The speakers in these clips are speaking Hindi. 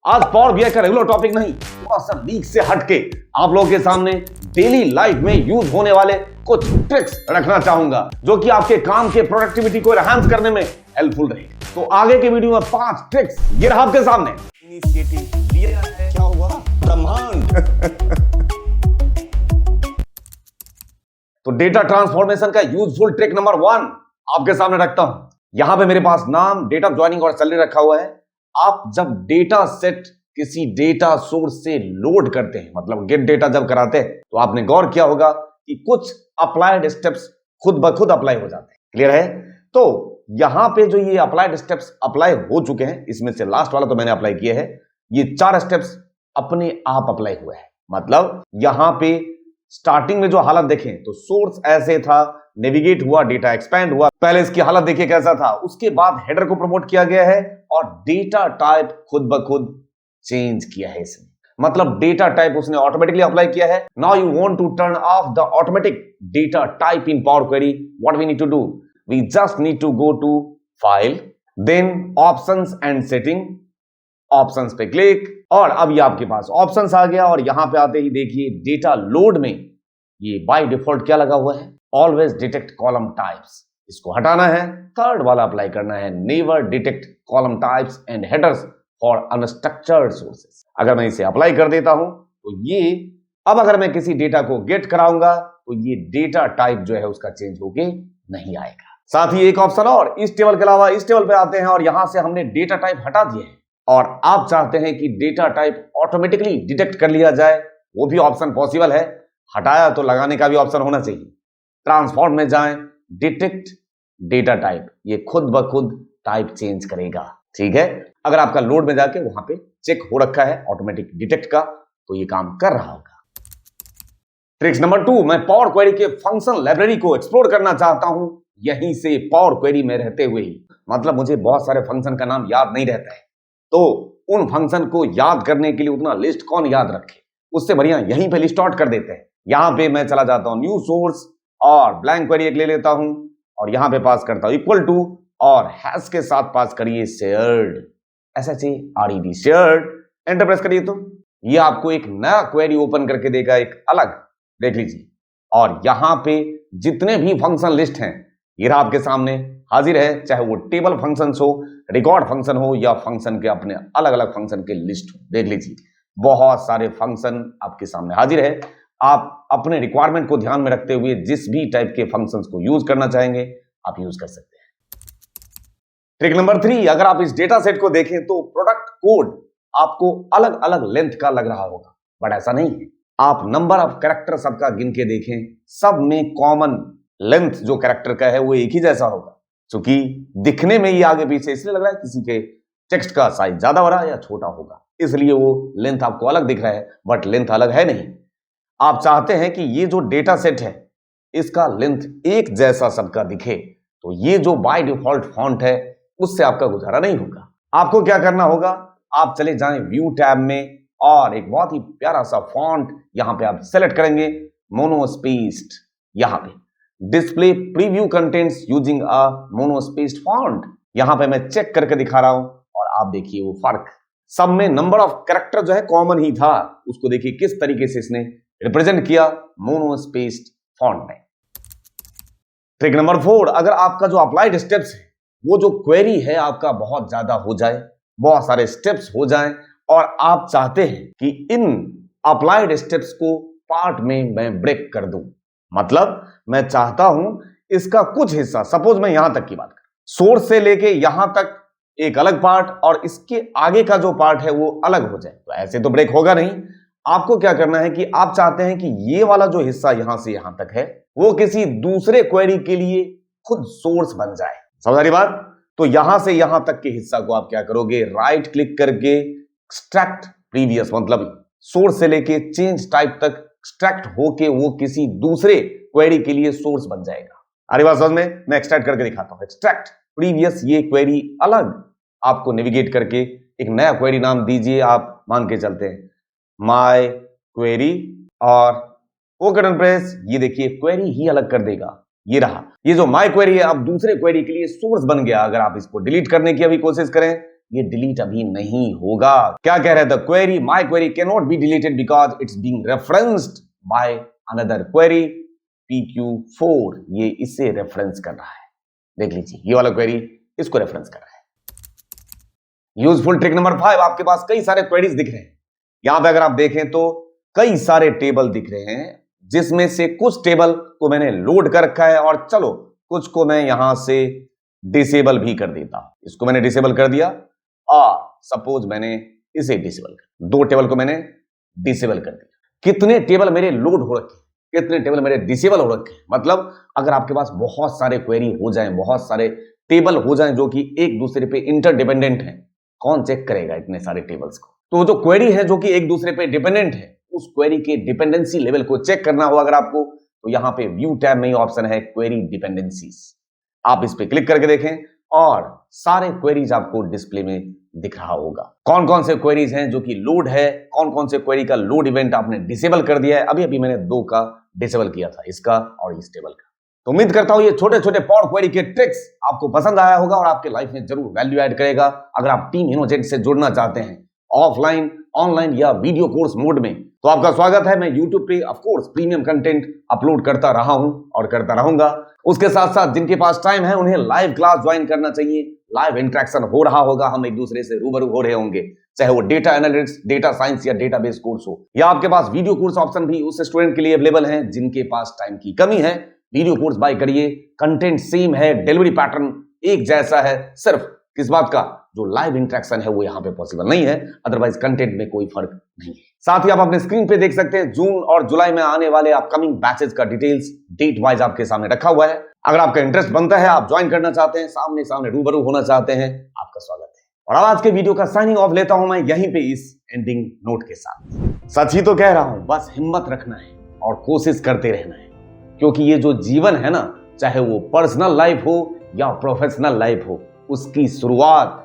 आज पावर बीआई का रेगुलर टॉपिक नहीं, थोड़ा सा लीक से हटके आप लोगों के सामने डेली लाइफ में यूज होने वाले कुछ ट्रिक्स रखना चाहूंगा जो कि आपके काम के प्रोडक्टिविटी को एनहांस करने में हेल्पफुल रहे। तो आगे के वीडियो में 5 ट्रिक्स ये रहा आपके सामने। इनिशिएटिव लिया है, क्या हुआ? ब्रह्मांड। तो डेटा ट्रांसफॉर्मेशन का यूजफुल ट्रिक नंबर 1 आपके सामने रखता हूं। यहां पे मेरे पास नाम, डेट ऑफ ज्वाइनिंग और सैलरी रखा हुआ है। आप जब डेटा सेट किसी डेटा सोर्स से लोड करते हैं, मतलब गेट डेटा जब कराते हैं, तो आपने गौर किया होगा कि कुछ अप्लाइड स्टेप्स खुद ब खुद अप्लाई हो जाते हैं। क्लियर है? तो यहां पे जो ये अप्लाइड स्टेप्स अप्लाई हो चुके हैं, इसमें से लास्ट वाला तो मैंने अप्लाई किया है, ये 4 स्टेप्स अपने आप अप्लाई हुए हैं। मतलब यहां पे स्टार्टिंग में जो हालत देखें तो सोर्स ऐसे था, नेविगेट हुआ, डेटा एक्सपैंड हुआ, पहले इसकी हालत देखिए कैसा था, उसके बाद हेडर को प्रमोट किया गया है और डेटा टाइप खुद ब खुद चेंज किया है इसने। मतलब डेटा टाइप उसने ऑटोमेटिकली अप्लाई किया है। Now you want to turn off the automatic data type in power query. What we need to do, we just need to go to file, then options and setting, options पे क्लिक, और अब ये आपके पास ऑप्शंस आ गया। और यहां पे आते ही देखिए डेटा लोड में ये बाय डिफॉल्ट क्या लगा हुआ है, ऑलवेज डिटेक्ट कॉलम टाइप्स, इसको हटाना है। थर्ड वाला अप्लाई करना है, never detect column types and headers for unstructured sources. अगर मैं इसे अप्लाई कर देता हूं तो ये अब अगर मैं किसी डेटा को गेट कराऊंगा तो ये डेटा टाइप जो है उसका चेंज होके नहीं आएगा। साथ ही एक ऑप्शन और, इस टेबल के अलावा इस टेबल पे आते हैं और यहां से हमने डेटा टाइप हटा दिया है और आप चाहते हैं कि डेटा टाइप ऑटोमेटिकली डिटेक्ट कर लिया जाए, वो भी ऑप्शन पॉसिबल है। हटाया तो लगाने का भी ऑप्शन होना चाहिए। ट्रांसफॉर्म में जाएं, डिटेक्ट डेटा टाइप, ये खुद ब खुद टाइप चेंज करेगा। ठीक है? अगर आपका लोड में जाके वहां पे चेक हो रखा है ऑटोमेटिक डिटेक्ट का, तो ये काम कर रहा होगा। ट्रिक्स नंबर 2, मैं पावर क्वेरी के फंक्शन लाइब्रेरी को एक्सप्लोर करना चाहता हूं यहीं से पावर क्वेरी में रहते हुए ही। मतलब मुझे बहुत सारे फंक्शन का नाम याद नहीं रहता है, तो उन फंक्शन को याद करने के लिए उतना लिस्ट कौन याद रखे, उससे बढ़िया यहीं पे लिस्ट आउट कर देते हैं। यहां पे मैं चला जाता हूं न्यू सोर्स और ब्लैंक क्वेरी एक ले लेता हूं और यहां पे पास करता हूं इक्वल टू और हैश के साथ पास करिए shared, SHARED, shared. Enter press करिए तो ये आपको एक नया क्वेरी ओपन करके देगा, एक अलग, देख लीजिए। और यहां पे जितने भी फंक्शन लिस्ट हैं ये रहा आपके सामने हाजिर है, चाहे वो टेबल फंक्शन हो, रिकॉर्ड फंक्शन हो या फंक्शन के अपने अलग अलग फंक्शन के लिस्ट हो। देख लीजिए बहुत सारे फंक्शन आपके सामने हाजिर है। आप अपने रिक्वायरमेंट को ध्यान में रखते हुए जिस भी टाइप के फंक्शंस को यूज करना चाहेंगे आप यूज कर सकते हैं। ट्रिक नंबर 3, अगर आप इस डेटा सेट को देखें तो प्रोडक्ट कोड आपको अलग अलग लेंथ का लग रहा होगा, बट ऐसा नहीं है। आप नंबर ऑफ कैरेक्टर सबका गिन के देखें, सब में कॉमन लेंथ जो कैरेक्टर का है वो एक ही जैसा होगा। क्योंकि दिखने में ये आगे पीछे इसलिए लग रहा है किसी के टेक्स्ट का साइज ज्यादा बड़ा या छोटा होगा, इसलिए वो लेंथ आपको अलग दिख रहा है, बट लेंथ अलग है नहीं। आप चाहते हैं कि ये जो डेटा सेट है इसका लेंथ एक जैसा सबका दिखे, तो ये जो बाय डिफॉल्ट फॉन्ट है उससे आपका गुजारा नहीं होगा। आपको क्या करना होगा, आप चले जाएं व्यू टैब में और एक बहुत ही प्यारा सा फॉन्ट यहां पे आप सेलेक्ट करेंगे, मोनोस्पेस्ड। यहां पे display preview contents using a monospaced font, यहां पे मैं चेक करके दिखा रहा हूं और आप देखिए वो फर्क। सब में नंबर ऑफ कैरेक्टर जो है कॉमन ही था, उसको देखिए किस तरीके से इसने रिप्रेजेंट किया मोनोस्पेस्ड फॉन्ट में। ट्रिक नंबर 4, अगर आपका जो अप्लाइड स्टेप्स है वो जो क्वेरी है आपका बहुत ज्यादा हो जाए, बहुत सारे स्टेप्स हो जाएं और आप चाहते हैं कि इन अप्लाइड स्टेप्स को पार्ट में मैं ब्रेक कर दूं, मतलब मैं चाहता हूं इसका कुछ हिस्सा, सपोज मैं यहां तक की बात करूं, सोर्स से लेके यहां तक एक अलग पार्ट और इसके आगे का जो पार्ट है वो अलग हो जाए, तो ऐसे तो ब्रेक होगा नहीं। आपको क्या करना है कि आप चाहते हैं कि ये वाला जो हिस्सा यहां से यहां तक है वो किसी दूसरे क्वेरी के लिए खुद सोर्स बन जाए। समझ आ रही बात? तो यहां से यहां तक के हिस्सा को आप क्या करोगे, राइट क्लिक करके एक्सट्रैक्ट प्रीवियस, मतलब सोर्स से लेके चेंज टाइप तक एक्सट्रैक्ट होके वो किसी दूसरे क्वेरी के लिए सोर्स बन जाएगा। अरे बात समझ में? मैं एक्सट्रैक्ट करके दिखाता हूं। एक्सट्रैक्ट प्रीवियस, ये क्वेरी अलग आपको नेविगेट करके एक नया क्वेरी नाम दीजिए, आप मान के चलते हैं माय क्वेरी और ओके डन प्रेस। ये देखिए क्वेरी ही अलग कर देगा। ये रहा, ये जो माय क्वेरी है अब दूसरे क्वेरी के लिए सोर्स बन गया। अगर आप इसको डिलीट करने की अभी कोशिश करें ये डिलीट अभी नहीं होगा। क्या कह रहे थे? Query my query can not be deleted because it's being referenced by another query PQ4। ये इससे रेफरेंस कर रहा है। देख लीजिए, ये वाला क्वेरी इसको रेफरेंस कर रहा है। यूजफुल ट्रिक नंबर 5, आपके पास कई सारे क्वेरीज दिख रहे हैं। यहां पे अगर आप देखें तो कई सारे टेबल दिख रहे हैं, जिसमें से कुछ टेबल को मैंने लोड कर रखा है और चलो कुछ को मैं यहां से डिसेबल भी कर देता हूं। इसको मैंने डिसेबल कर दिया और सपोज मैंने इसे डिसेबल कर, 2 टेबल को मैंने डिसेबल कर दिया। कितने टेबल मेरे लोड हो रखे, कितने टेबल मेरे डिसेबल हो रखे? मतलब अगर आपके पास बहुत सारे क्वेरी हो जाएं, बहुत सारे टेबल हो जाएं जो कि एक दूसरे पे इंटरडिपेंडेंट हैं, कौन चेक करेगा इतने सारे टेबल्स को? तो जो क्वेरी है जो कि एक दूसरे पे डिपेंडेंट है, उस क्वेरी के डिपेंडेंसी लेवल को चेक करना हो अगर आपको, तो यहां पे व्यू टैब में ऑप्शन है क्वेरी डिपेंडेंसीज। आप इस पे क्लिक करके देखें और सारे क्वेरीज आपको डिस्प्ले में दिख रहा होगा। कौन कौन से क्वेरीज हैं जो कि लोड है, कौन कौन से क्वेरी का लोड इवेंट आपने डिसेबल कर दिया है। अभी अभी मैंने 2 का डिसेबल किया था, इसका और इस टेबल का। तो उम्मीद करता हूं ये छोटे छोटे पावर क्वेरी के ट्रिक्स आपको पसंद आया होगा और आपके लाइफ में जरूर वैल्यू ऐड करेगा। अगर आप टीम इनोजेट से जुड़ना चाहते हैं ऑफलाइन, ऑनलाइन या वीडियो कोर्स मोड में, तो आपका स्वागत है। मैं YouTube पे of course premium content upload करता रहा हूं और करता रहूंगा। उसके साथ साथ जिनके पास टाइम है उन्हें लाइव क्लास ज्वाइन करना चाहिए। लाइव इंटरेक्शन हो रहा होगा, हम एक दूसरे से रूबरू हो रहे होंगे, चाहे वो डेटा एनालिटिक्स, डेटा साइंस या डेटाबेस कोर्स हो, या आपके पास वीडियो कोर्स ऑप्शन भी उस स्टूडेंट के लिए अवेलेबल है जिनके पास टाइम की कमी है। वीडियो कोर्स बाय करिए, कंटेंट सेम है, डिलीवरी पैटर्न एक जैसा है, सिर्फ किस बात का, जो लाइव इंटरेक्शन है वो यहां पे पॉसिबल नहीं है, अदरवाइज कंटेंट में कोई फर्क नहीं है। साथ ही आप अपने स्क्रीन पे देख सकते हैं जून और जुलाई में आने वाले अपकमिंग बैचेस का डिटेल्स डेट वाइज आपके सामने रखा हुआ है। अगर आपका इंटरेस्ट बनता है, आप ज्वाइन करना चाहते हैं, सामने सामने रूबरू होना चाहते हैं, आपका स्वागत है। और आज के वीडियो का साइनिंग ऑफ लेता हूं मैं यहीं पे इस एंडिंग नोट के साथ। सच ही तो कह रहा हूं, बस हिम्मत रखना है और कोशिश करते रहना है, क्योंकि ये जो जीवन है ना, चाहे वो पर्सनल लाइफ हो या प्रोफेशनल लाइफ हो, उसकी शुरुआत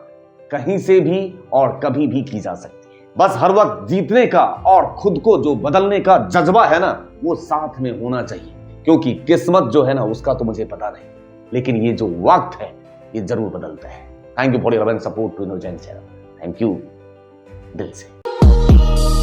कहीं से भी और कभी भी की जा सकती है। बस हर वक्त जीतने का और खुद को जो बदलने का जज्बा है ना, वो साथ में होना चाहिए। क्योंकि किस्मत जो है ना, उसका तो मुझे पता नहीं, लेकिन ये जो वक्त है ये जरूर बदलता है। Thank you for your love and support to इनोजेंट चैनल। थैंक यू दिल से।